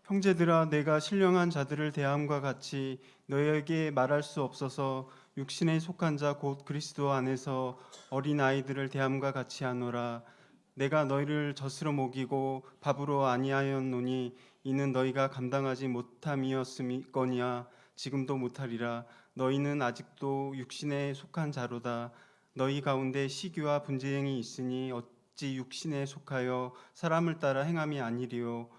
형제들아, 내가 신령한 자들을 대함과 같이 너희에게 말할 수 없어서 육신에 속한 자 곧 그리스도 안에서 어린 아이들을 대함과 같이 하노라. 내가 너희를 젖으로 먹이고 밥으로 아니하였노니 이는 너희가 감당하지 못함이었음이거니와 지금도 못하리라. 너희는 아직도 육신에 속한 자로다. 너희 가운데 시기와 분쟁이 있으니 어찌 육신에 속하여 사람을 따라 행함이 아니리요.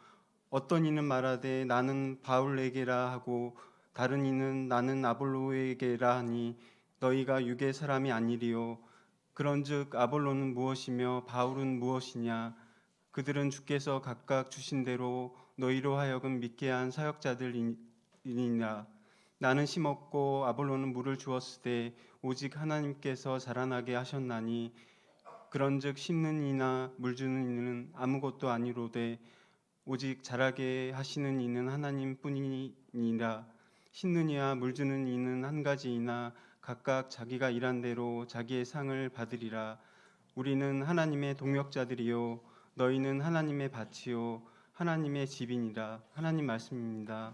어떤 이는 말하되 나는 바울에게라 하고 다른 이는 나는 아볼로에게라 하니 너희가 육의 사람이 아니리요. 그런즉 아볼로는 무엇이며 바울은 무엇이냐? 그들은 주께서 각각 주신 대로 너희로 하여금 믿게 한 사역자들이니라. 나는 심었고 아볼로는 물을 주었으되 오직 하나님께서 자라나게 하셨나니 그런즉 심는 이나 물 주는 이는 아무것도 아니로되 오직 자라게 하시는 이는 하나님뿐이니라. 심는 이와 물 주는 이는 한 가지이나 각각 자기가 일한 대로 자기의 상을 받으리라. 우리는 하나님의 동역자들이요 너희는 하나님의 밭이요 하나님의 집이니라. 하나님 말씀입니다.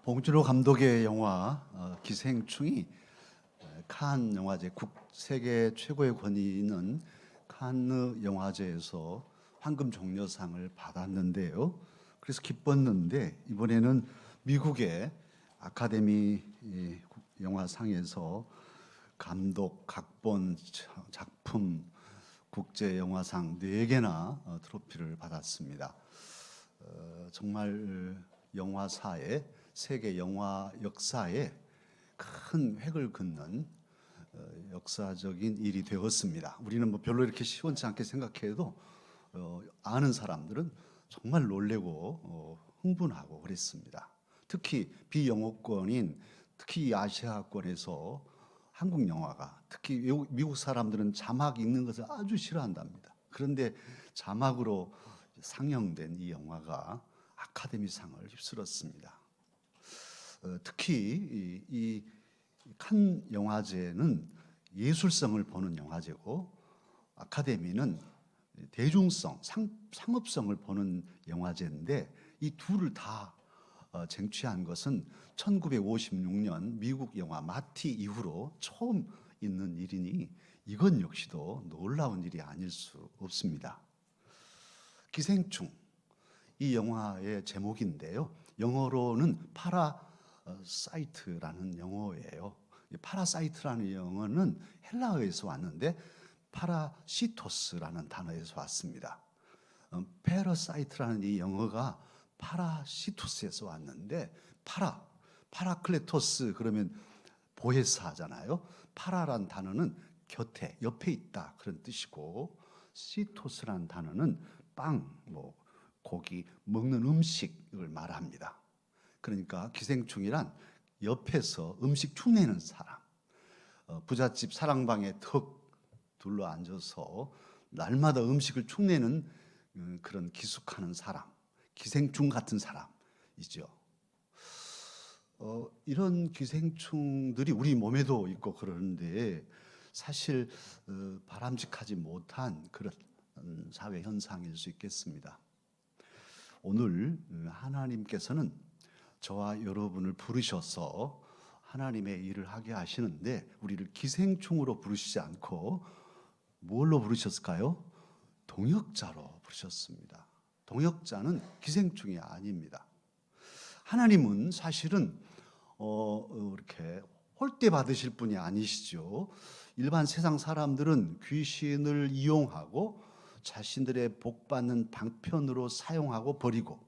봉준호 감독의 영화 기생충이 칸 영화제, 세계 최고의 권위 있는 칸느 영화제에서 황금 종려상을 받았는데요. 그래서 기뻤는데 이번에는 미국의 아카데미 영화상에서 감독, 각본, 작품, 국제 영화상 4개나 트로피를 받았습니다. 정말 영화사에, 세계 영화 역사에 큰 획을 긋는 역사적인 일이 되었습니다. 우리는 뭐 별로 이렇게 시원치 않게 생각해도 아는 사람들은 정말 놀래고 흥분하고 그랬습니다. 특히 비영어권인 특히 아시아권에서 한국 영화가 특히 미국 사람들은 자막 읽는 것을 아주 싫어한답니다. 그런데 자막으로 상영된 이 영화가 아카데미상을 휩쓸었습니다. 특히 이 칸 영화제는 예술성을 보는 영화제고 아카데미는 대중성, 상업성을 보는 영화제인데 이 둘을 다 쟁취한 것은 1956년 미국 영화 마티 이후로 처음 있는 일이니 이건 역시도 놀라운 일이 아닐 수 없습니다. 기생충, 이 영화의 제목인데요. 영어로는 파라사이트라는 영어예요. 파라사이트라는 영어는 헬라어에서 왔는데 파라시토스라는 단어에서 왔습니다. 페러사이트라는 이 영어가 파라시토스에서 왔는데 파라클레토스 그러면 보혜사잖아요. 파라란 단어는 곁에, 옆에 있다 그런 뜻이고 시토스란 단어는 빵, 고기, 먹는 음식을 말합니다. 그러니까 기생충이란 옆에서 음식 축내는 사람, 부잣집 사랑방에 턱 둘러 앉아서 날마다 음식을 축내는 그런 기숙하는 사람, 기생충 같은 사람이죠. 이런 기생충들이 우리 몸에도 있고 그러는데 사실 바람직하지 못한 그런 사회 현상일 수 있겠습니다. 오늘 하나님께서는 저와 여러분을 부르셔서 하나님의 일을 하게 하시는데 우리를 기생충으로 부르시지 않고 뭘로 부르셨을까요? 동역자로 부르셨습니다. 동역자는 기생충이 아닙니다. 하나님은 사실은 이렇게 홀대 받으실 분이 아니시죠. 일반 세상 사람들은 귀신을 이용하고 자신들의 복 받는 방편으로 사용하고 버리고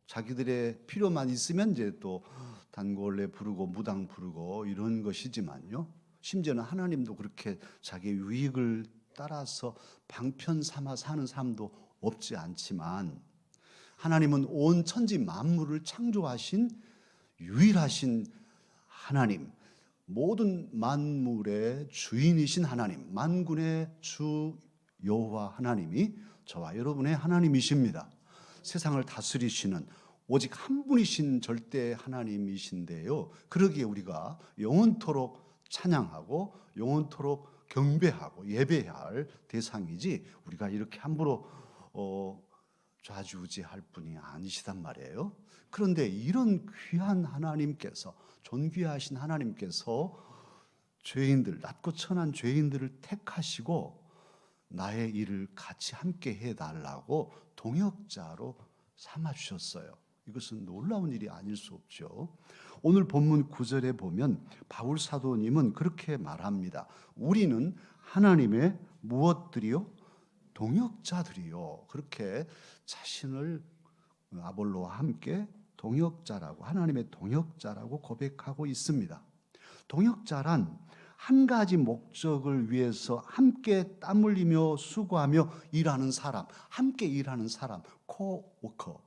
자기들의 필요만 있으면 이제 또 단골레 부르고 무당 부르고 이런 것이지만요. 심지어는 하나님도 그렇게 자기 유익을 따라서 방편 삼아 사는 사람도 없지 않지만 하나님은 온 천지 만물을 창조하신 유일하신 하나님, 모든 만물의 주인이신 하나님, 만군의 주 여호와 하나님이 저와 여러분의 하나님이십니다. 세상을 다스리시는 오직 한 분이신 절대 하나님이신데요. 그러기에 우리가 영원토록 찬양하고 영원토록 경배하고 예배할 대상이지 우리가 이렇게 함부로 좌지우지할 분이 아니시단 말이에요. 그런데 이런 귀한 하나님께서 존귀하신 하나님께서 죄인들, 낮고 천한 죄인들을 택하시고 나의 일을 같이 함께 해달라고 동역자로 삼아주셨어요. 이것은 놀라운 일이 아닐 수 없죠. 오늘 본문 9절에 보면 바울 사도님은 그렇게 말합니다. 우리는 하나님의 무엇들이요? 동역자들이요. 그렇게 자신을 아볼로와 함께 동역자라고, 하나님의 동역자라고 고백하고 있습니다. 동역자란 한 가지 목적을 위해서 함께 땀 흘리며 수고하며 일하는 사람, 함께 일하는 사람, 코워커,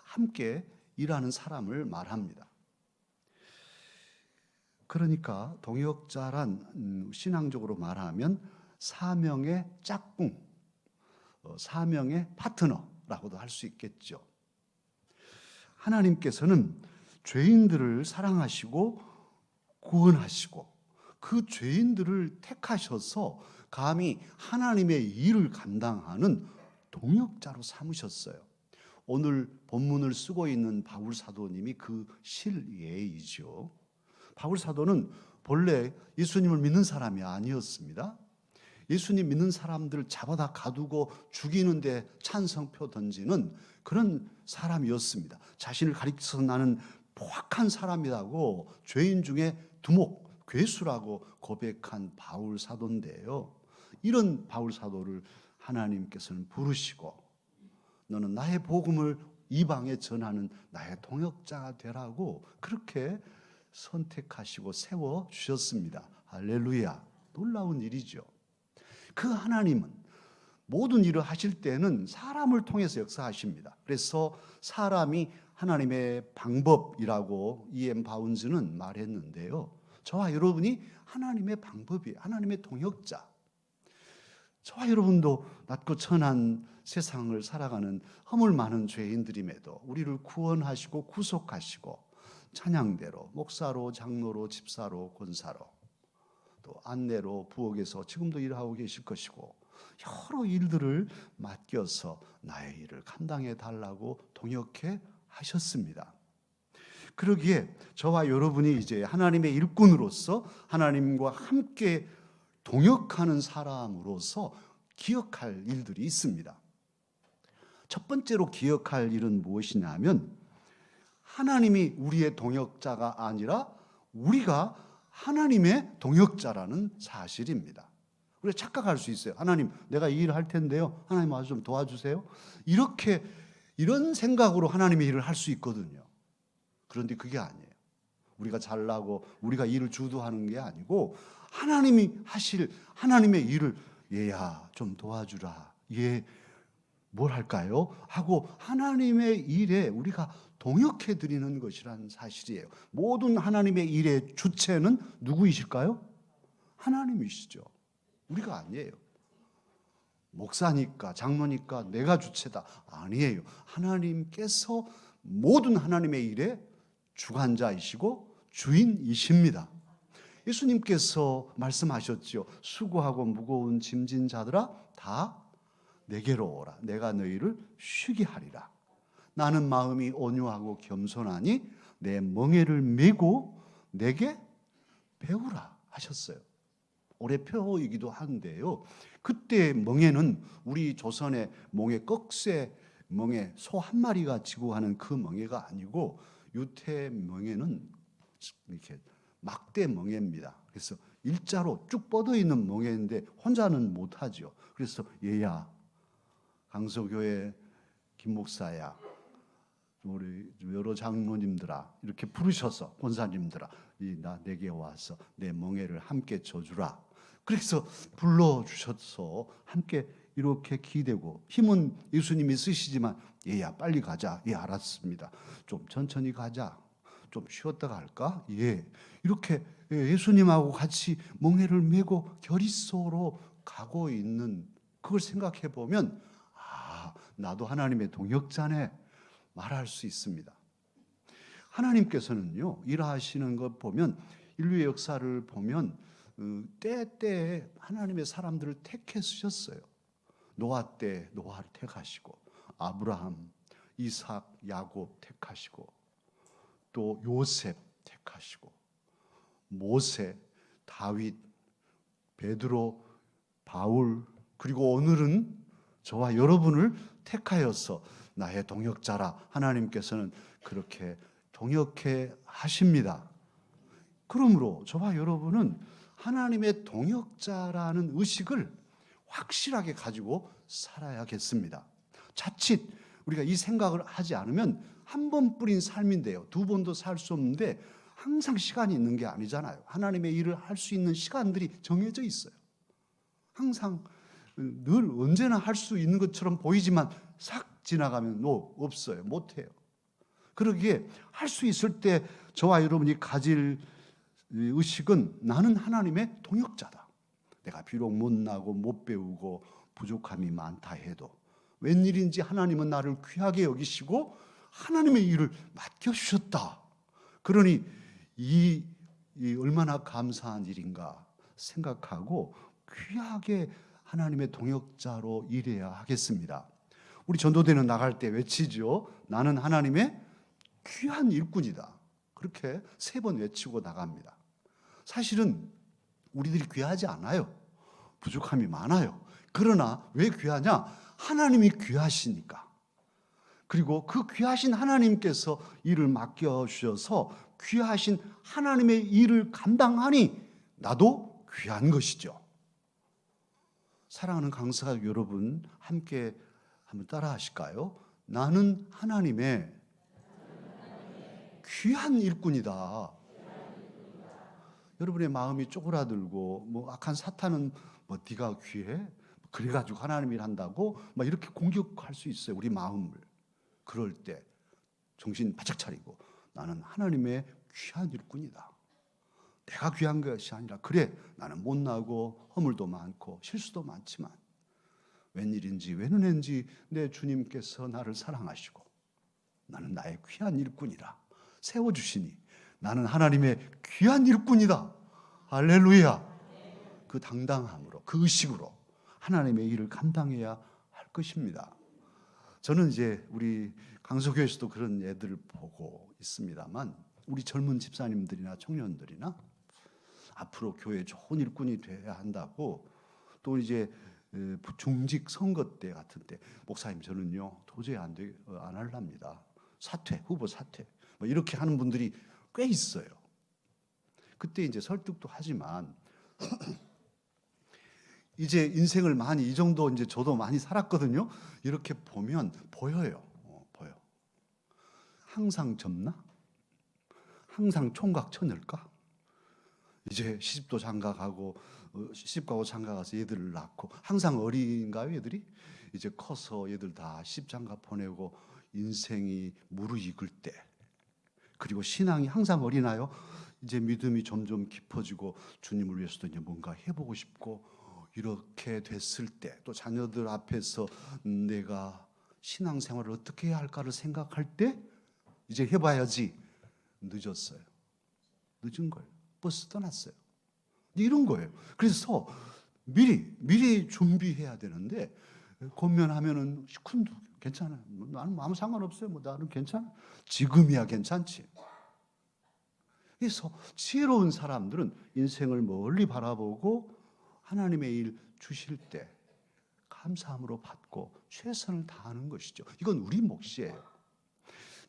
함께 일하는 사람을 말합니다. 그러니까 동역자란 신앙적으로 말하면 사명의 짝꿍, 사명의 파트너라고도 할 수 있겠죠. 하나님께서는 죄인들을 사랑하시고 구원하시고 그 죄인들을 택하셔서 감히 하나님의 일을 감당하는 동역자로 삼으셨어요. 오늘 본문을 쓰고 있는 바울 사도님이 그 실예이죠. 바울 사도는 본래 예수님을 믿는 사람이 아니었습니다. 예수님 믿는 사람들 잡아다 가두고 죽이는데 찬성표 던지는 그런 사람이었습니다. 자신을 가리켜서 나는 포악한 사람이라고 죄인 중에 두목, 괴수라고 고백한 바울 사도인데요. 이런 바울 사도를 하나님께서는 부르시고 너는 나의 복음을 이방에 전하는 나의 동역자가 되라고 그렇게 선택하시고 세워주셨습니다. 할렐루야. 놀라운 일이죠. 그 하나님은 모든 일을 하실 때는 사람을 통해서 역사하십니다. 그래서 사람이 하나님의 방법이라고 E.M. 바운즈는 말했는데요. 저와 여러분이 하나님의 방법이에요. 하나님의 동역자. 저와 여러분도 낮고 천한 세상을 살아가는 허물 많은 죄인들임에도 우리를 구원하시고 구속하시고 찬양대로 목사로 장로로 집사로 권사로 또 안내로 부엌에서 지금도 일하고 계실 것이고 여러 일들을 맡겨서 나의 일을 감당해 달라고 동역해 하셨습니다. 그러기에 저와 여러분이 이제 하나님의 일꾼으로서 하나님과 함께 동역하는 사람으로서 기억할 일들이 있습니다. 첫 번째로 기억할 일은 무엇이냐면 하나님이 우리의 동역자가 아니라 우리가 하나님의 동역자라는 사실입니다. 우리가 착각할 수 있어요. 하나님, 내가 이 일을 할 텐데요. 하나님 와서 좀 도와주세요. 이런 생각으로 하나님의 일을 할 수 있거든요. 그런데 그게 아니에요. 우리가 잘나고 우리가 일을 주도하는 게 아니고 하나님이 하실 하나님의 일을 얘야 좀 도와주라. 얘 뭘 할까요? 하고 하나님의 일에 우리가 동역해 드리는 것이란 사실이에요. 모든 하나님의 일의 주체는 누구이실까요? 하나님이시죠. 우리가 아니에요. 목사니까 장로니까 내가 주체다. 아니에요. 하나님께서 모든 하나님의 일의 주관자이시고 주인이십니다. 예수님께서 말씀하셨죠. 수고하고 무거운 짐진 자들아 다 내게로 오라. 내가 너희를 쉬게 하리라. 나는 마음이 온유하고 겸손하니 내 멍에를 메고 내게 배우라 하셨어요. 올해표이기도 한데요. 그때 멍에는 우리 조선의 멍에 꺽쇠 멍에 소 한 마리가 지고 하는 그 멍에가 아니고 유태 멍에는 이렇게 막대 멍에입니다. 그래서 일자로 쭉 뻗어 있는 멍에인데 혼자는 못하죠. 그래서 얘야 강서교회 김 목사야 우리 여러 장로님들아 이렇게 부르셔서 권사님들아 내게 와서 내 멍에를 함께 져주라. 그래서 불러주셔서 함께 이렇게 기대고 힘은 예수님이 쓰시지만 얘야 빨리 가자. 예 알았습니다. 좀 천천히 가자. 좀 쉬었다가 할까? 예. 이렇게 예수님하고 같이 멍에를 메고 결의소로 가고 있는 그걸 생각해 보면 나도 하나님의 동역자네 말할 수 있습니다. 하나님께서는요 일하시는 것 보면 인류의 역사를 보면 때때에 하나님의 사람들을 택해 쓰셨어요. 노아 때 노아를 택하시고 아브라함, 이삭, 야곱 택하시고 또 요셉 택하시고 모세, 다윗, 베드로, 바울 그리고 오늘은 저와 여러분을 택하여서 나의 동역자라 하나님께서는 그렇게 동역해 하십니다. 그러므로 저와 여러분은 하나님의 동역자라는 의식을 확실하게 가지고 살아야겠습니다. 자칫 우리가 이 생각을 하지 않으면 한 번 뿌린 삶인데요. 두 번도 살 수 없는데 항상 시간이 있는 게 아니잖아요. 하나님의 일을 할 수 있는 시간들이 정해져 있어요. 항상 늘 언제나 할 수 있는 것처럼 보이지만 싹 지나가면 없어요. 못해요. 그러기에 할 수 있을 때 저와 여러분이 가질 의식은 나는 하나님의 동역자다. 내가 비록 못나고 못 배우고 부족함이 많다 해도 웬일인지 하나님은 나를 귀하게 여기시고 하나님의 일을 맡겨주셨다. 그러니 이 얼마나 감사한 일인가 생각하고 귀하게 하나님의 동역자로 일해야 하겠습니다. 우리 전도대는 나갈 때 외치죠. 나는 하나님의 귀한 일꾼이다. 그렇게 3번 외치고 나갑니다. 사실은 우리들이 귀하지 않아요. 부족함이 많아요. 그러나 왜 귀하냐? 하나님이 귀하시니까. 그리고 그 귀하신 하나님께서 일을 맡겨주셔서 귀하신 하나님의 일을 감당하니 나도 귀한 것이죠. 사랑하는 강사 여러분, 함께 한번 따라 하실까요? 나는 하나님의 귀한 일꾼이다. 여러분의 마음이 쪼그라들고 뭐 악한 사탄은 뭐 네가 귀해? 그래가지고 하나님 일 한다고 막 이렇게 공격할 수 있어요. 우리 마음을. 그럴 때 정신 바짝 차리고 나는 하나님의 귀한 일꾼이다. 내가 귀한 것이 아니라 그래 나는 못나고 허물도 많고 실수도 많지만 웬일인지 웬은인지 내 주님께서 나를 사랑하시고 나는 나의 귀한 일꾼이라 세워주시니 나는 하나님의 귀한 일꾼이다. 할렐루야. 그 당당함으로 그 의식으로 하나님의 일을 감당해야 할 것입니다. 저는 이제 우리 강서교회에서도 그런 애들을 보고 있습니다만 우리 젊은 집사님들이나 청년들이나 앞으로 교회 좋은 일꾼이 돼야 한다고 또 이제 중직 선거 때 같은 때 목사님 저는요 도저히 안 할랍니다. 사퇴 후보 사퇴 뭐 이렇게 하는 분들이 꽤 있어요. 그때 이제 설득도 하지만 이제 인생을 많이 이 정도 이제 저도 많이 살았거든요. 이렇게 보면 보여요. 보여. 항상 젊나? 항상 총각 처녀일까? 이제 시집도 장가가고 시집가고 장가가서 얘들을 낳고 항상 어린가요, 얘들이? 이제 커서 얘들 다 시집장가 보내고 인생이 무르익을 때 그리고 신앙이 항상 어리나요? 이제 믿음이 점점 깊어지고 주님을 위해서도 이제 뭔가 해보고 싶고 이렇게 됐을 때 또 자녀들 앞에서 내가 신앙생활을 어떻게 해야 할까를 생각할 때 이제 해봐야지 늦었어요. 늦은 거예요. 벌써 떠났어요. 이런 거예요. 그래서 미리 준비해야 되는데 권면하면은 시큰둥 괜찮아요. 나는 아무 상관없어요. 뭐 나는 괜찮아. 지금이야 괜찮지. 그래서 지혜로운 사람들은 인생을 멀리 바라보고 하나님의 일 주실 때 감사함으로 받고 최선을 다하는 것이죠. 이건 우리 몫이에요.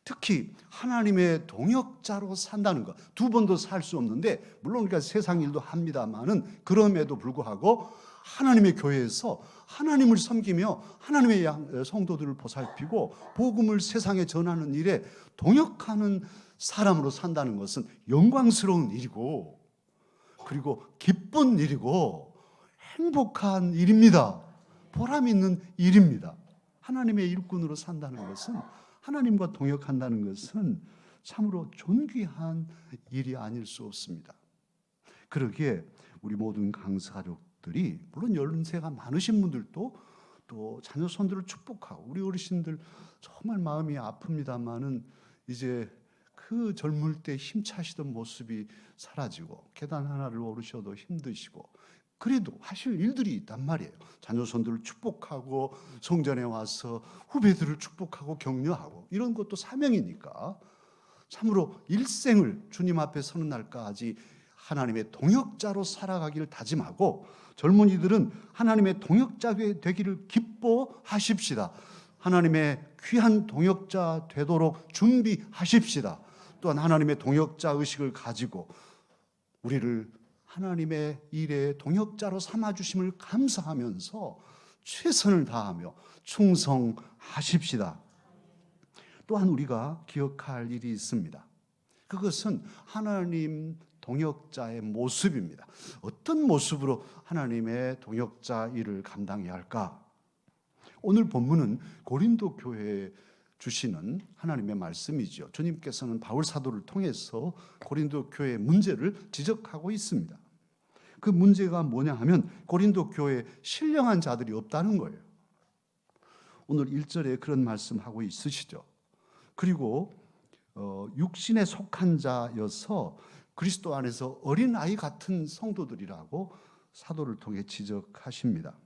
특히 하나님의 동역자로 산다는 것. 두 번도 살 수 없는데 물론 우리가 세상 일도 합니다마는 그럼에도 불구하고 하나님의 교회에서 하나님을 섬기며 하나님의 성도들을 보살피고 복음을 세상에 전하는 일에 동역하는 사람으로 산다는 것은 영광스러운 일이고 그리고 기쁜 일이고 행복한 일입니다. 보람 있는 일입니다. 하나님의 일꾼으로 산다는 것은 하나님과 동역한다는 것은 참으로 존귀한 일이 아닐 수 없습니다. 그러기에 우리 모든 강사 가족들이 물론 연세가 많으신 분들도 또 자녀 손들을 축복하고 우리 어르신들 정말 마음이 아픕니다마는 이제 그 젊을 때 힘차시던 모습이 사라지고 계단 하나를 오르셔도 힘드시고 그래도 하실 일들이 있단 말이에요. 자녀 손들을 축복하고 성전에 와서 후배들을 축복하고 격려하고 이런 것도 사명이니까 참으로 일생을 주님 앞에 서는 날까지 하나님의 동역자로 살아가기를 다짐하고 젊은이들은 하나님의 동역자 되기를 기뻐하십시다. 하나님의 귀한 동역자 되도록 준비하십시다. 또한 하나님의 동역자 의식을 가지고 우리를 하나님의 일에 동역자로 삼아주심을 감사하면서 최선을 다하며 충성하십시다. 또한 우리가 기억할 일이 있습니다. 그것은 하나님 동역자의 모습입니다. 어떤 모습으로 하나님의 동역자 일을 감당해야 할까? 오늘 본문은 고린도 교회에 주시는 하나님의 말씀이죠. 주님께서는 바울 사도를 통해서 고린도 교회의 문제를 지적하고 있습니다. 그 문제가 뭐냐 하면 고린도 교회에 신령한 자들이 없다는 거예요. 오늘 1절에 그런 말씀하고 있으시죠. 그리고 육신에 속한 자여서 그리스도 안에서 어린아이 같은 성도들이라고 사도를 통해 지적하십니다.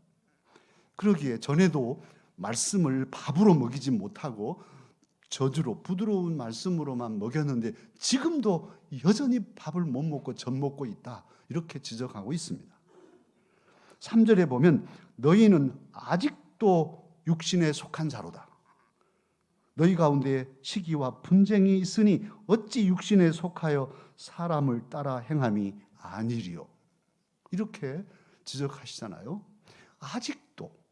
그러기에 전에도 말씀을 밥으로 먹이지 못하고 저주로 부드러운 말씀으로만 먹였는데 지금도 여전히 밥을 못 먹고 젖 먹고 있다. 이렇게 지적하고 있습니다. 3절에 보면 너희는 아직도 육신에 속한 자로다. 너희 가운데 시기와 분쟁이 있으니 어찌 육신에 속하여 사람을 따라 행함이 아니리요. 이렇게 지적하시잖아요. 아직도.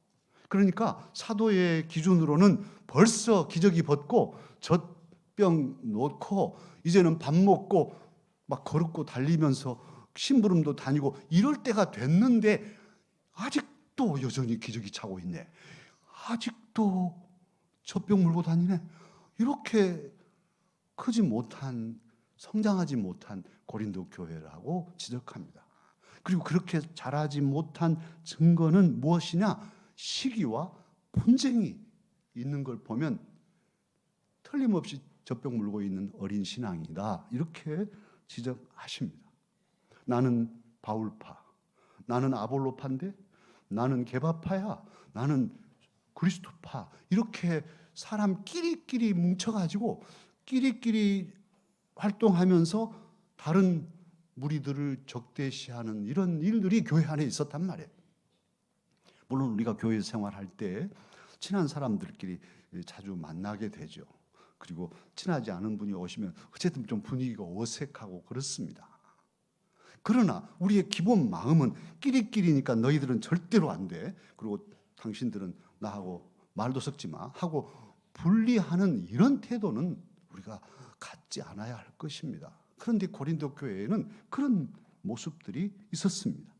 그러니까 사도의 기준으로는 벌써 기저귀 벗고 젖병 놓고 이제는 밥 먹고 막 걸었고 달리면서 심부름도 다니고 이럴 때가 됐는데 아직도 여전히 기저귀 차고 있네. 아직도 젖병 물고 다니네. 이렇게 크지 못한, 성장하지 못한 고린도 교회라고 지적합니다. 그리고 그렇게 자라지 못한 증거는 무엇이냐? 시기와 분쟁이 있는 걸 보면 틀림없이 젖병 물고 있는 어린 신앙이다. 이렇게 지적하십니다. 나는 바울파, 나는 아볼로파인데, 나는 게바파야, 나는 그리스도파. 이렇게 사람끼리끼리 뭉쳐가지고 끼리끼리 활동하면서 다른 무리들을 적대시하는 이런 일들이 교회 안에 있었단 말이에요. 물론 우리가 교회 생활할 때 친한 사람들끼리 자주 만나게 되죠. 그리고 친하지 않은 분이 오시면 어쨌든 좀 분위기가 어색하고 그렇습니다. 그러나 우리의 기본 마음은 끼리끼리니까 너희들은 절대로 안 돼. 그리고 당신들은 나하고 말도 섞지 마 하고 분리하는 이런 태도는 우리가 갖지 않아야 할 것입니다. 그런데 고린도 교회에는 그런 모습들이 있었습니다.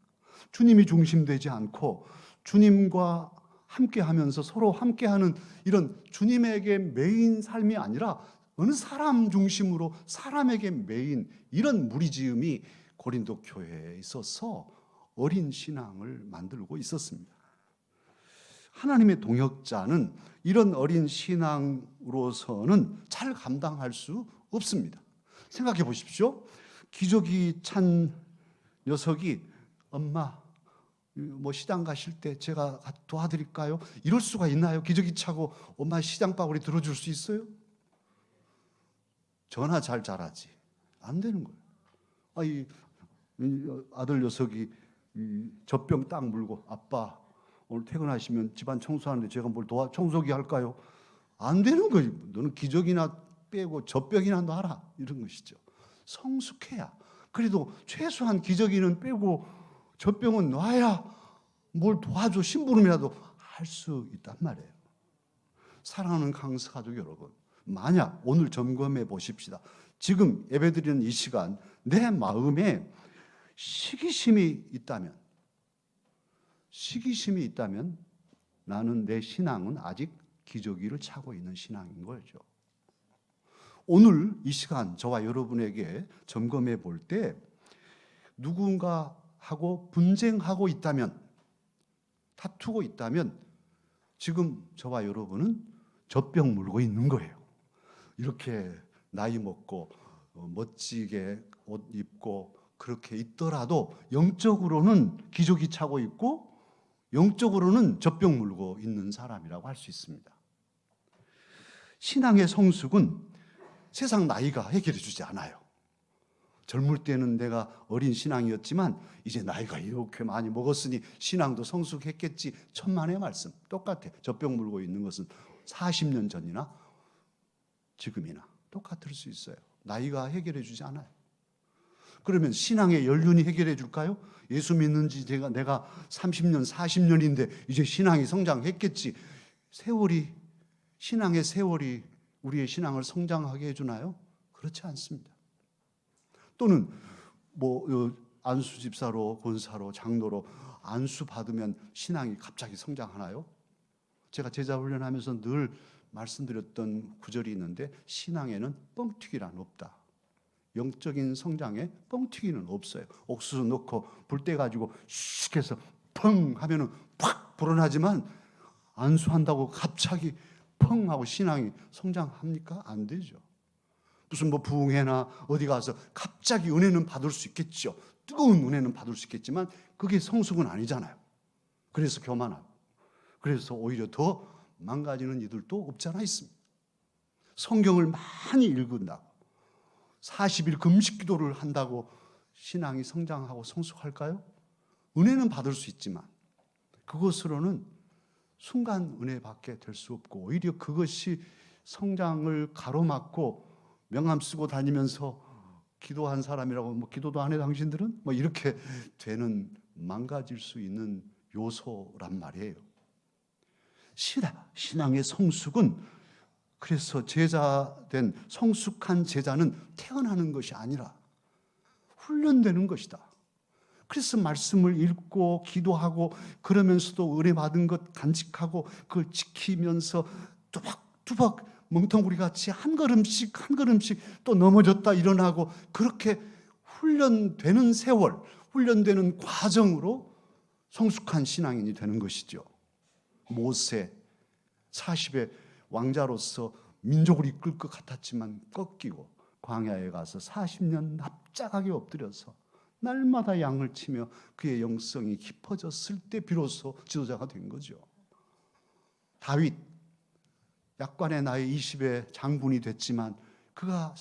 주님이 중심되지 않고 주님과 함께하면서 서로 함께하는 이런 주님에게 매인 삶이 아니라 어느 사람 중심으로 사람에게 매인 이런 무리지음이 고린도 교회에 있어서 어린 신앙을 만들고 있었습니다. 하나님의 동역자는 이런 어린 신앙으로서는 잘 감당할 수 없습니다. 생각해 보십시오. 기저귀 찬 녀석이 엄마 뭐 시장 가실 때 제가 도와드릴까요? 이럴 수가 있나요? 기저귀 차고 엄마 시장 바구니 들어줄 수 있어요? 전화 잘 잘하지. 안 되는 거예요. 이 아들 녀석이 젖병 딱 물고 아빠 오늘 퇴근하시면 집안 청소하는데 제가 뭘 청소기 할까요? 안 되는 거예요. 너는 기저귀나 빼고 젖병이나 놔라 이런 것이죠. 성숙해야. 그래도 최소한 기저귀는 빼고 젖병은 놔야 뭘 도와줘 심부름이라도 할 수 있단 말이에요. 사랑하는 강서 가족 여러분, 만약 오늘 점검해 보십시다. 지금 예배드리는 이 시간 내 마음에 시기심이 있다면 나는 내 신앙은 아직 기저귀를 차고 있는 신앙인 거죠. 오늘 이 시간 저와 여러분에게 점검해 볼 때 누군가하고 분쟁하고 있다면, 다투고 있다면 지금 저와 여러분은 젖병 물고 있는 거예요. 이렇게 나이 먹고 멋지게 옷 입고 그렇게 있더라도 영적으로는 기저귀 차고 있고 영적으로는 젖병 물고 있는 사람이라고 할 수 있습니다. 신앙의 성숙은 세상 나이가 해결해 주지 않아요. 젊을 때는 내가 어린 신앙이었지만 이제 나이가 이렇게 많이 먹었으니 신앙도 성숙했겠지. 천만의 말씀 똑같아. 젖병 물고 있는 것은 40년 전이나 지금이나 똑같을 수 있어요. 나이가 해결해 주지 않아요. 그러면 신앙의 연륜이 해결해 줄까요? 예수 믿는 지 내가 30년, 40년인데 이제 신앙이 성장했겠지. 신앙의 세월이 우리의 신앙을 성장하게 해주나요? 그렇지 않습니다. 또는 안수 집사로, 권사로, 장로로 안수 받으면 신앙이 갑자기 성장하나요? 제가 제자 훈련하면서 늘 말씀드렸던 구절이 있는데 신앙에는 뻥튀기란 없다. 영적인 성장에 뻥튀기는 없어요. 옥수수 넣고 불 때 가지고 슉 해서 펑 하면은 팍 불어나지만 안수한다고 갑자기 펑 하고 신앙이 성장합니까? 안 되죠. 무슨 부흥회나 어디 가서 갑자기 은혜는 받을 수 있겠죠. 뜨거운 은혜는 받을 수 있겠지만 그게 성숙은 아니잖아요. 그래서 교만하고 그래서 오히려 더 망가지는 이들도 없지 않아 있습니다. 성경을 많이 읽는다고 40일 금식 기도를 한다고 신앙이 성장하고 성숙할까요? 은혜는 받을 수 있지만 그것으로는 순간 은혜 받게 될 수 없고 오히려 그것이 성장을 가로막고 명함 쓰고 다니면서 기도한 사람이라고 뭐 기도도 안 해 당신들은? 뭐 이렇게 되는 망가질 수 있는 요소란 말이에요. 신앙의 성숙은 그래서 제자된 성숙한 제자는 태어나는 것이 아니라 훈련되는 것이다. 그래서 말씀을 읽고 기도하고 그러면서도 은혜 받은 것 간직하고 그걸 지키면서 뚜벅뚜벅 멍텅구리 같이 한 걸음씩 한 걸음씩 또 넘어졌다 일어나고 그렇게 훈련되는 세월, 훈련되는 과정으로 성숙한 신앙인이 되는 것이죠. 모세 40의 왕자로서 민족을 이끌 것 같았지만 꺾이고 광야에 가서 40년 납작하게 엎드려서 날마다 양을 치며 그의 영성이 깊어졌을 때 비로소 지도자가 된 거죠. 다윗 약관의 나이 20에 장군이 됐지만 그가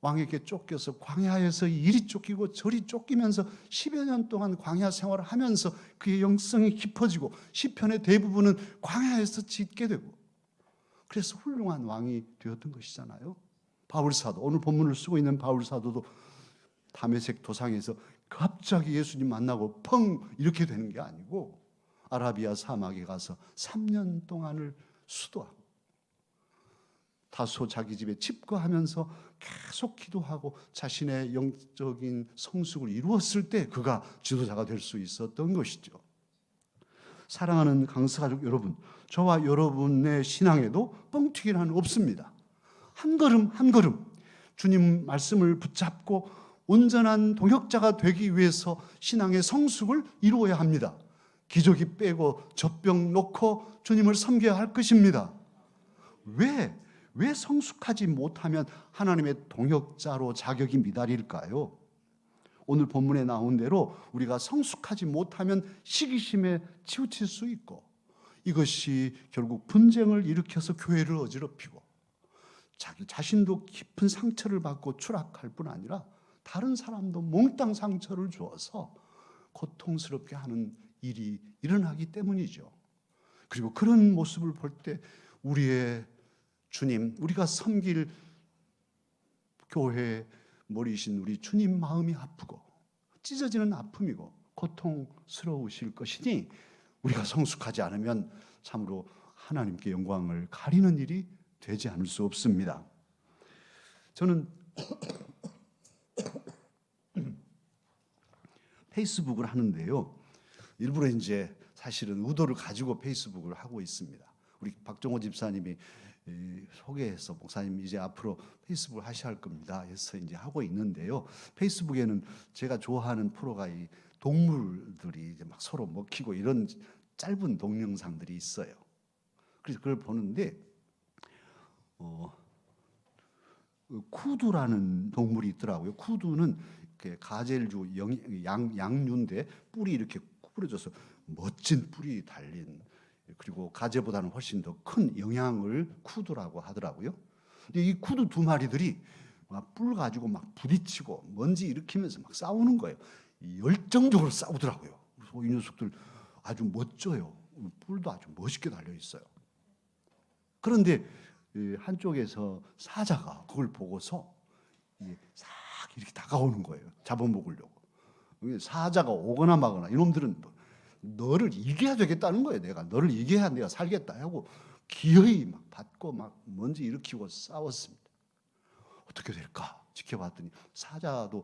왕에게 쫓겨서 광야에서 이리 쫓기고 저리 쫓기면서 10여 년 동안 광야 생활을 하면서 그의 영성이 깊어지고 시편의 대부분은 광야에서 짓게 되고 그래서 훌륭한 왕이 되었던 것이잖아요. 바울사도 오늘 본문을 쓰고 있는 바울사도도 다메섹 도상에서 갑자기 예수님 만나고 펑 이렇게 되는 게 아니고 아라비아 사막에 가서 3년 동안을 수도하고 다소 자기 집에 집거하면서 계속 기도하고 자신의 영적인 성숙을 이루었을 때 그가 지도자가 될 수 있었던 것이죠. 사랑하는 강서가족 여러분, 저와 여러분의 신앙에도 뻥튀기는 없습니다. 한 걸음 한 걸음 주님 말씀을 붙잡고 온전한 동역자가 되기 위해서 신앙의 성숙을 이루어야 합니다. 기저귀 빼고 젖병 놓고 주님을 섬겨야 할 것입니다. 왜 성숙하지 못하면 하나님의 동역자로 자격이 미달일까요? 오늘 본문에 나온 대로 우리가 성숙하지 못하면 시기심에 치우칠 수 있고 이것이 결국 분쟁을 일으켜서 교회를 어지럽히고 자기 자신도 깊은 상처를 받고 추락할 뿐 아니라 다른 사람도 몽땅 상처를 주어서 고통스럽게 하는 일이 일어나기 때문이죠. 그리고 그런 모습을 볼 때 우리의 주님, 우리가 섬길 교회 머리신 우리 주님 마음이 아프고 찢어지는 아픔이고 고통스러우실 것이니 우리가 성숙하지 않으면 참으로 하나님께 영광을 가리는 일이 되지 않을 수 없습니다. 저는 페이스북을 하는데요. 일부러 이제 사실은 의도를 가지고 페이스북을 하고 있습니다. 우리 박정호 집사님이 소개해서 목사님 이제 앞으로 페이스북을 하셔야 할 겁니다. 해서 이제 하고 있는데요. 페이스북에는 제가 좋아하는 프로가 이 동물들이 이제 막 서로 먹히고 이런 짧은 동영상들이 있어요. 그래서 그걸 보는데 쿠두라는 동물이 있더라고요. 쿠두는 가젤류 양류인데 뿔이 이렇게 구부러져서 멋진 뿔이 달린 그리고 가재보다는 훨씬 더 큰 영향을 쿠두라고 하더라고요. 근데 이 쿠두 두 마리들이 막 뿔 가지고 막 부딪히고 먼지 일으키면서 막 싸우는 거예요. 열정적으로 싸우더라고요. 그래서 이 녀석들 아주 멋져요. 뿔도 아주 멋있게 달려 있어요. 그런데 한쪽에서 사자가 그걸 보고서 싹 이렇게 다가오는 거예요. 잡아먹으려고. 사자가 오거나 마거나 이놈들은 너를 이겨야 되겠다는 거예요. 내가 너를 이겨야 내가 살겠다 하고 기어이 막 받고 막 먼지 일으키고 싸웠습니다. 어떻게 될까 지켜봤더니 사자도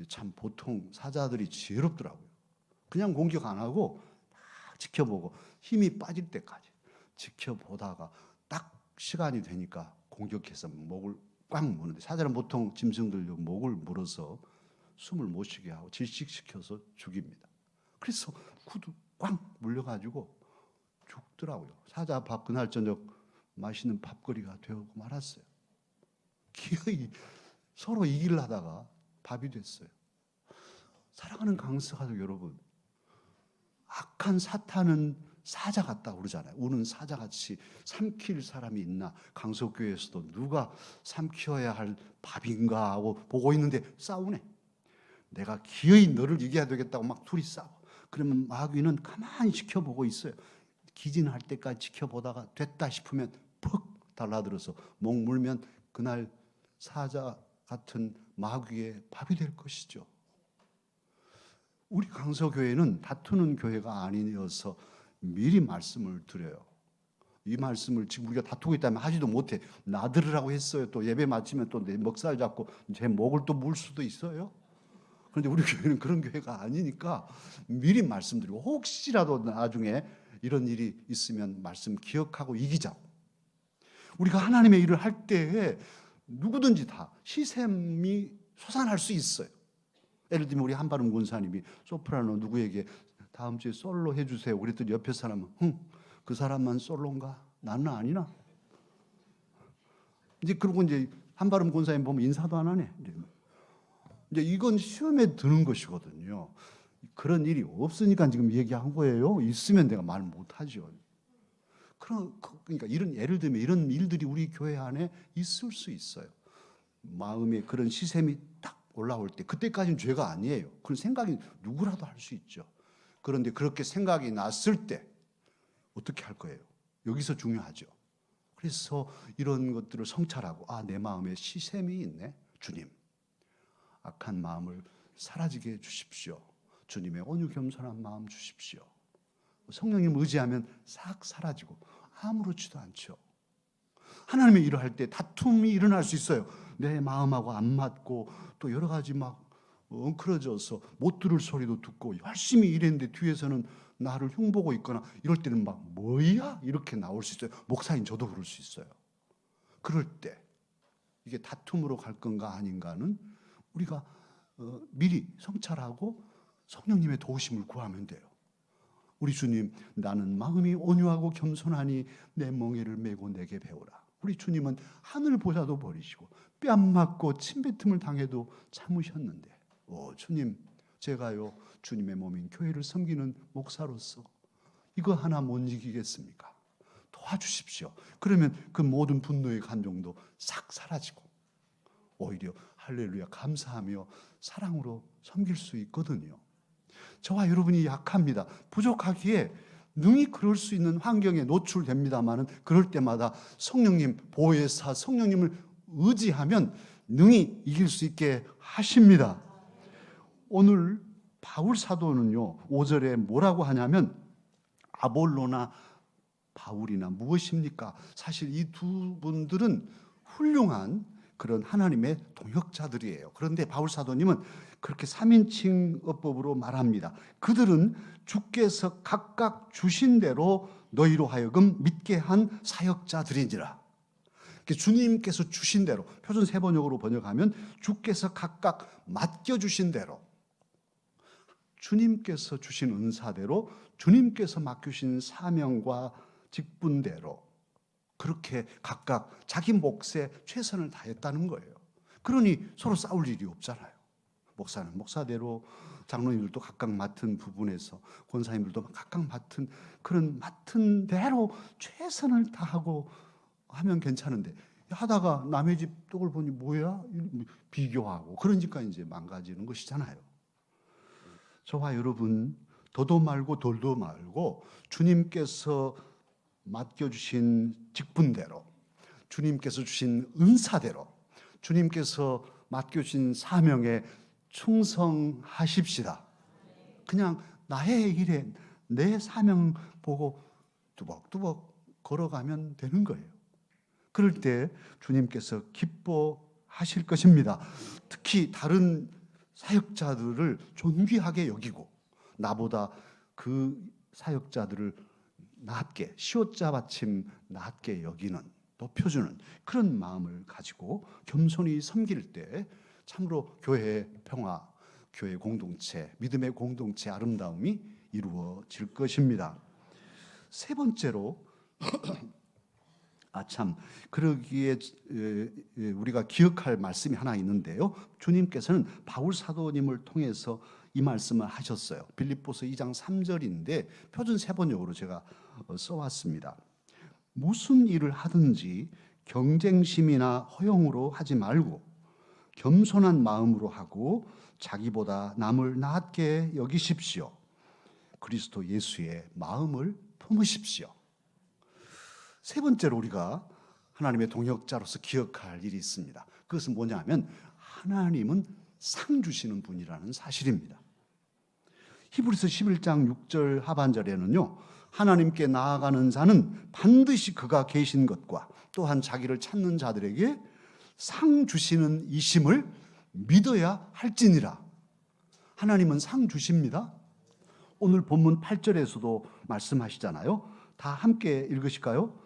참 보통 사자들이 지혜롭더라고요. 그냥 공격 안 하고 딱 지켜보고 힘이 빠질 때까지 지켜보다가 딱 시간이 되니까 공격해서 목을 꽉 무는데 사자는 보통 짐승들도 목을 물어서 숨을 못 쉬게 하고 질식시켜서 죽입니다. 그래서 구두 꽉 물려가지고 죽더라고요. 사자 밥 그날 저녁 맛있는 밥거리가 되고 말았어요. 기어이 서로 이기려 하다가 밥이 됐어요. 사랑하는 강서가족 여러분, 악한 사탄은 사자 같다 그러잖아요. 우는 사자같이 삼킬 사람이 있나? 강석교회에서도 누가 삼켜야 할 밥인가 하고 보고 있는데 싸우네. 내가 기어이 너를 이겨야 되겠다고 막 둘이 싸워. 그러면 마귀는 가만히 지켜보고 있어요. 기진할 때까지 지켜보다가 됐다 싶으면 퍽 달라들어서 목 물면 그날 사자 같은 마귀의 밥이 될 것이죠. 우리 강서교회는 다투는 교회가 아니어서 미리 말씀을 드려요. 이 말씀을 지금 우리가 다투고 있다면 하지도 못해. 나들으라고 했어요. 또 예배 마치면 또 내 먹살 잡고 제 목을 또 물 수도 있어요. 그런데 우리 교회는 그런 교회가 아니니까 미리 말씀드리고 혹시라도 나중에 이런 일이 있으면 말씀 기억하고 이기자고. 우리가 하나님의 일을 할 때에 누구든지 다 시샘이 솟아날 수 있어요. 예를 들면 우리 한바름 권사님이 소프라노 누구에게 다음 주에 솔로 해주세요. 그랬더니 옆에 사람은 그 사람만 솔로인가? 나는 아니나? 이제 그러고 이제 한바름 권사님 보면 인사도 안 하네. 이제 이건 시험에 드는 것이거든요. 그런 일이 없으니까 지금 얘기한 거예요. 있으면 내가 말 못하죠. 그러니까 이런 예를 들면 이런 일들이 우리 교회 안에 있을 수 있어요. 마음에 그런 시샘이 딱 올라올 때 그때까지는 죄가 아니에요. 그런 생각이 누구라도 할 수 있죠. 그런데 그렇게 생각이 났을 때 어떻게 할 거예요? 여기서 중요하죠. 그래서 이런 것들을 성찰하고 내 마음에 시샘이 있네. 주님, 악한 마음을 사라지게 해주십시오. 주님의 온유 겸손한 마음 주십시오. 성령님 의지하면 싹 사라지고 아무렇지도 않죠. 하나님의 일을 할 때 다툼이 일어날 수 있어요. 내 마음하고 안 맞고 또 여러 가지 막 엉클어져서 못 들을 소리도 듣고 열심히 일했는데 뒤에서는 나를 흉보고 있거나 이럴 때는 막 뭐야? 이렇게 나올 수 있어요. 목사인 저도 그럴 수 있어요. 그럴 때 이게 다툼으로 갈 건가 아닌가는 우리가 미리 성찰하고 성령님의 도우심을 구하면 돼요. 우리 주님, 나는 마음이 온유하고 겸손하니 내 멍에를 메고 내게 배우라. 우리 주님은 하늘 보좌도 버리시고 뺨 맞고 침뱉음을 당해도 참으셨는데 주님, 제가요 주님의 몸인 교회를 섬기는 목사로서 이거 하나 못 이기겠습니까? 도와주십시오. 그러면 그 모든 분노의 감정도 싹 사라지고 오히려 할렐루야 감사하며 사랑으로 섬길 수 있거든요. 저와 여러분이 약합니다. 부족하기에 능히 그럴 수 있는 환경에 노출됩니다만은 그럴 때마다 성령님 보혜사 성령님을 의지하면 능히 이길 수 있게 하십니다. 오늘 바울 사도는요 5절에 뭐라고 하냐면 아볼로나 바울이나 무엇입니까? 사실 이 두 분들은 훌륭한 그런 하나님의 동역자들이에요. 그런데 바울 사도님은 그렇게 3인칭 어법으로 말합니다. 그들은 주께서 각각 주신 대로 너희로 하여금 믿게 한 사역자들이니라. 주님께서 주신 대로, 표준 세번역으로 번역하면 주께서 각각 맡겨주신 대로, 주님께서 주신 은사대로, 주님께서 맡기신 사명과 직분대로 그렇게 각각 자기 몫에 최선을 다했다는 거예요. 그러니 서로 싸울 일이 없잖아요. 목사는 목사대로, 장로님들도 각각 맡은 부분에서, 권사님들도 각각 맡은 그런 맡은 대로 최선을 다하고 하면 괜찮은데 하다가 남의 집 떡을 보니 뭐야? 비교하고 그러니까 이제 망가지는 것이잖아요. 저와 여러분 더도 말고 덜도 말고 주님께서 맡겨주신 직분대로, 주님께서 주신 은사대로, 주님께서 맡겨주신 사명에 충성하십시다. 그냥 나의 일에 내 사명 보고 뚜벅뚜벅 걸어가면 되는 거예요. 그럴 때 주님께서 기뻐하실 것입니다. 특히 다른 사역자들을 존귀하게 여기고 나보다 그 사역자들을 낮게, 시옷자 받침 낮게 여기는, 높여주는 그런 마음을 가지고 겸손히 섬길 때 참으로 교회의 평화, 교회 공동체, 믿음의 공동체 아름다움이 이루어질 것입니다. 세 번째로 그러기에 우리가 기억할 말씀이 하나 있는데요. 주님께서는 바울 사도님을 통해서 이 말씀을 하셨어요. 빌립보서 2장 3절인데 표준 세번역으로 제가 써왔습니다. 무슨 일을 하든지 경쟁심이나 허용으로 하지 말고 겸손한 마음으로 하고 자기보다 남을 낮게 여기십시오. 그리스도 예수의 마음을 품으십시오. 세 번째로 우리가 하나님의 동역자로서 기억할 일이 있습니다. 그것은 뭐냐면 하나님은 상 주시는 분이라는 사실입니다. 히브리서 11장 6절 하반절에는요, 하나님께 나아가는 자는 반드시 그가 계신 것과 또한 자기를 찾는 자들에게 상 주시는 이심을 믿어야 할지니라. 하나님은 상 주십니다. 오늘 본문 8절에서도 말씀하시잖아요. 다 함께 읽으실까요?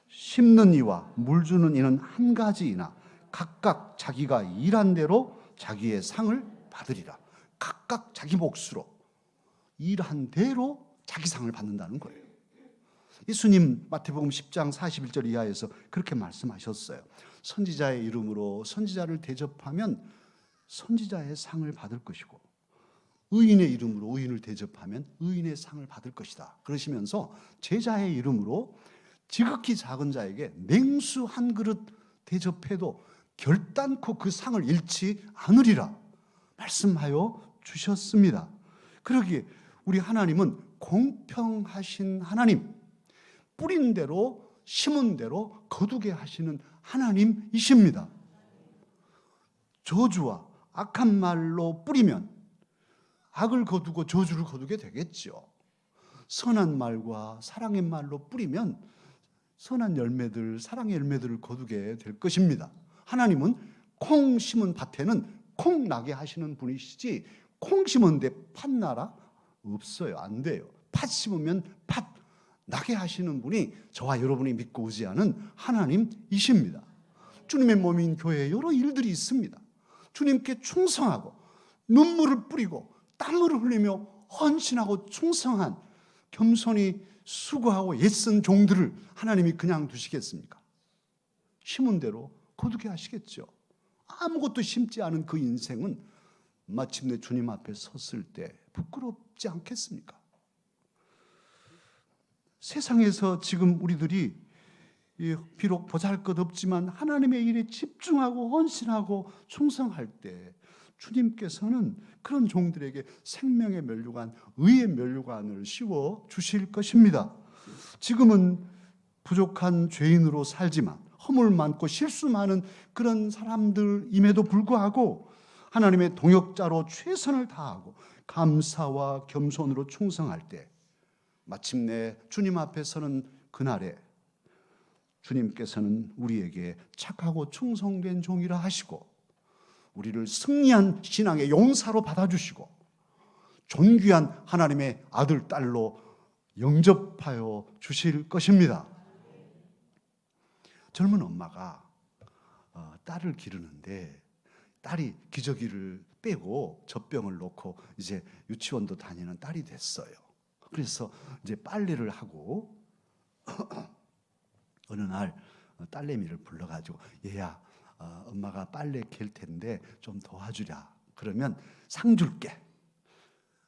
심는 이와 물 주는 이는 한 가지이나 각각 자기가 일한 대로 자기의 상을 받으리라. 각각 자기 몫으로 일한 대로 자기 상을 받는다는 거예요. 예수님 마태복음 10장 41절 이하에서 그렇게 말씀하셨어요. 선지자의 이름으로 선지자를 대접하면 선지자의 상을 받을 것이고 의인의 이름으로 의인을 대접하면 의인의 상을 받을 것이다. 그러시면서 제자의 이름으로 지극히 작은 자에게 냉수 한 그릇 대접해도 결단코 그 상을 잃지 않으리라 말씀하여 주셨습니다. 그러기에 우리 하나님은 공평하신 하나님, 뿌린 대로 심은 대로 거두게 하시는 하나님이십니다. 저주와 악한 말로 뿌리면 악을 거두고 저주를 거두게 되겠죠. 선한 말과 사랑의 말로 뿌리면 선한 열매들, 사랑의 열매들을 거두게 될 것입니다. 하나님은 콩 심은 밭에는 콩 나게 하시는 분이시지 콩 심은데 팥 나라? 없어요. 안 돼요. 팥 심으면 팥 나게 하시는 분이 저와 여러분이 믿고 의지하는 하나님이십니다. 주님의 몸인 교회에 여러 일들이 있습니다. 주님께 충성하고 눈물을 뿌리고 땀을 흘리며 헌신하고 충성한 겸손히 수고하고 애쓴 종들을 하나님이 그냥 두시겠습니까? 심은 대로 거두게 하시겠죠. 아무것도 심지 않은 그 인생은 마침내 주님 앞에 섰을 때 부끄럽지 않겠습니까? 세상에서 지금 우리들이 비록 보잘것없지만 하나님의 일에 집중하고 헌신하고 충성할 때 주님께서는 그런 종들에게 생명의 면류관, 의의 면류관을 씌워 주실 것입니다. 지금은 부족한 죄인으로 살지만 허물 많고 실수 많은 그런 사람들임에도 불구하고 하나님의 동역자로 최선을 다하고 감사와 겸손으로 충성할 때 마침내 주님 앞에 서는 그날에 주님께서는 우리에게 착하고 충성된 종이라 하시고 우리를 승리한 신앙의 용사로 받아주시고 존귀한 하나님의 아들, 딸로 영접하여 주실 것입니다. 젊은 엄마가 딸을 기르는데 딸이 기저귀를 빼고 젖병을 놓고 이제 유치원도 다니는 딸이 됐어요. 그래서 이제 빨래를 하고 어느 날 딸내미를 불러가지고 얘야, 엄마가 빨래 갤 텐데 좀 도와주랴. 그러면 상 줄게,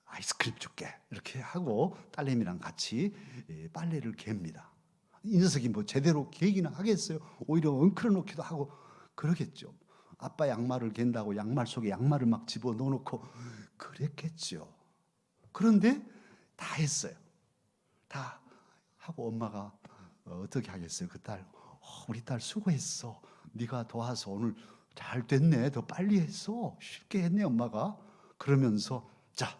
아이스크림 줄게. 이렇게 하고 딸내미랑 같이 빨래를 갭니다. 이 녀석이 뭐 제대로 개기나 하겠어요? 오히려 엉클어 놓기도 하고 그러겠죠. 아빠 양말을 갠다고 양말 속에 양말을 막 집어 넣어놓고 그랬겠죠. 그런데 다 했어요. 다 하고 엄마가 어떻게 하겠어요? 그 딸, 우리 딸 수고했어. 네가 도와서 오늘 잘 됐네. 더 빨리 했어. 쉽게 했네 엄마가. 그러면서 자,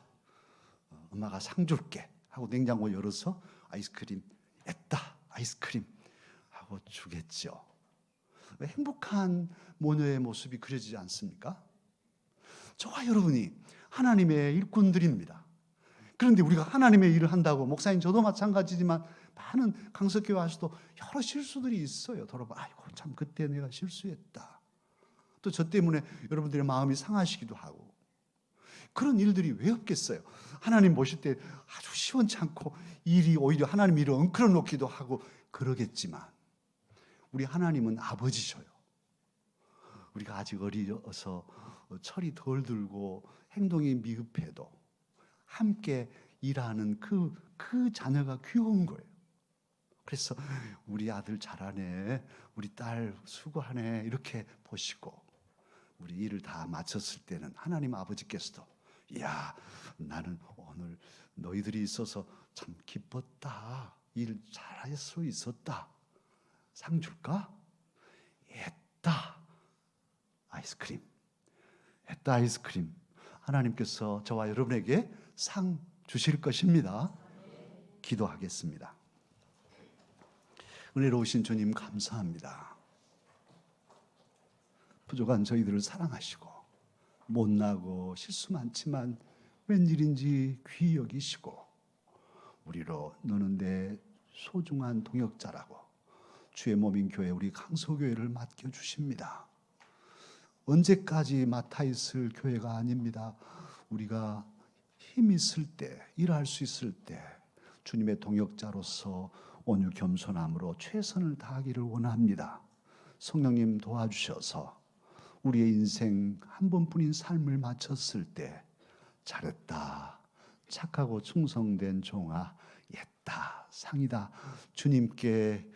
엄마가 상 줄게 하고 냉장고 열어서 아이스크림 했다. 아이스크림 하고 주겠죠. 행복한 모녀의 모습이 그려지지 않습니까? 저와 여러분이 하나님의 일꾼들입니다. 그런데 우리가 하나님의 일을 한다고, 목사님 저도 마찬가지지만 많은 강석교회 와서도 여러 실수들이 있어요. 돌아봐, 아이고 참 그때 내가 실수했다. 또 저 때문에 여러분들의 마음이 상하시기도 하고. 그런 일들이 왜 없겠어요? 하나님 모실 때 아주 시원찮고 일이 오히려 하나님 일을 엉클어 놓기도 하고 그러겠지만 우리 하나님은 아버지셔요. 우리가 아직 어려서 철이 덜 들고 행동이 미흡해도 함께 일하는 그 자녀가 귀여운 거예요. 그래서 우리 아들 잘하네, 우리 딸 수고하네 이렇게 보시고, 우리 일을 다 마쳤을 때는 하나님 아버지께서도 야, 나는 오늘 너희들이 있어서 참 기뻤다, 일 잘할 수 있었다, 상 줄까? 했다 아이스크림, 했다 아이스크림. 하나님께서 저와 여러분에게 상 주실 것입니다. 기도하겠습니다. 은혜로우신 주님 감사합니다. 부족한 저희들을 사랑하시고 못나고 실수 많지만 웬일인지 귀히 여기시고 우리로 너는 내 소중한 동역자라고 주의 몸인 교회 우리 강소교회를 맡겨주십니다. 언제까지 맡아 있을 교회가 아닙니다. 우리가 힘 있을 때, 일할 수 있을 때 주님의 동역자로서 온유 겸손함으로 최선을 다하기를 원합니다. 성령님 도와주셔서 우리의 인생 한 번뿐인 삶을 마쳤을 때 잘했다, 착하고 충성된 종아, 옛다, 상이다, 주님께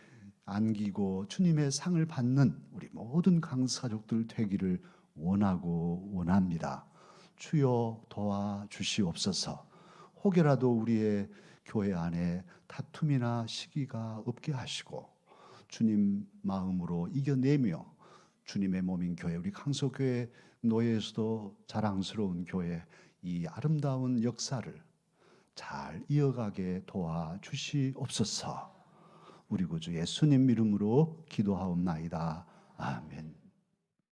안기고 주님의 상을 받는 우리 모든 강사족들 되기를 원하고 원합니다. 주여 도와주시옵소서. 혹여라도 우리의 교회 안에 다툼이나 시기가 없게 하시고 주님 마음으로 이겨내며 주님의 몸인 교회 우리 강소교회 노예에서도 자랑스러운 교회 이 아름다운 역사를 잘 이어가게 도와주시옵소서. 우리 구주 예수님 이름으로 기도하옵나이다. 아멘.